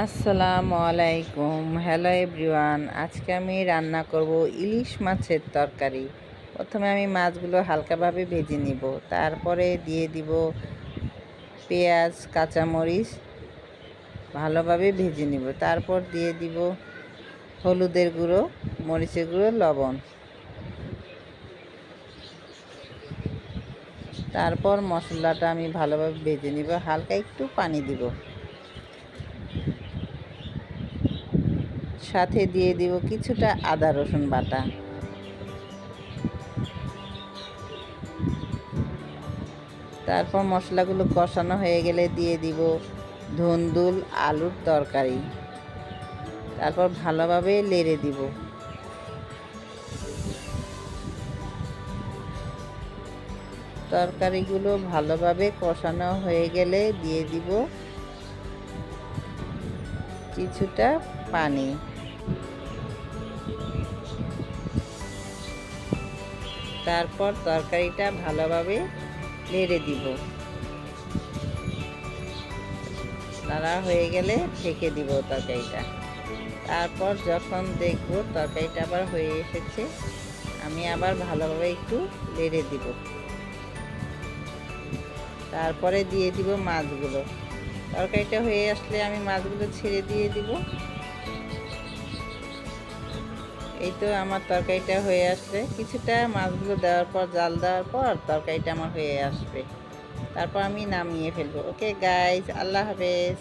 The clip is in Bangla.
আসসালামু আলাইকুম, হ্যালো এভরিওয়ান। আজকে আমি রান্না করব ইলিশ মাছের তরকারি। প্রথমে আমি মাছগুলো হালকাভাবে ভেজে নিব, তারপরে দিয়ে দিব পেঁয়াজ, কাঁচামরিচ, ভালোভাবে ভেজে নিব। তারপর দিয়ে দিব হলুদের গুঁড়ো, মরিচের গুঁড়ো, লবণ। তারপর মশলাটা আমি ভালোভাবে ভেজে নিব, হালকা একটু পানি দিব। সাথে দিয়ে দিব কিছুটা আদা রসুন বাটা। তারপর মশলাগুলো কষানো হয়ে গেলে দিয়ে দিব ধুন্দুল আলুর তরকারি। তারপর ভালোভাবে নেড়ে দিব। তরকারিগুলো ভালোভাবে কষানো হয়ে গেলে দিয়ে দিব কিছুটা পানি। তারপর তরকারিটা ভালোভাবে নেড়ে দিব। নাড়া হয়ে গেলে ঢেকে দিব তরকারিটা। তারপর যখন দেখব তরকারিটা আবার হয়ে এসেছে, আমি আবার ভালোভাবে একটু নেড়ে দিব। তারপরে দিয়ে দিব মাছগুলো। তরকারিটা হয়ে আসলে আমি মাছগুলো ছেড়ে দিয়ে দিব। এই তো আমার তরকারিটা হয়ে আসলে কিছুটা মাছগুলো দেওয়ার পর, জাল দেওয়ার পর তরকারিটা আমার হয়ে আসবে। তারপর আমি নামিয়ে ফেলবো। ওকে গাইজ, আল্লাহ হাফেজ।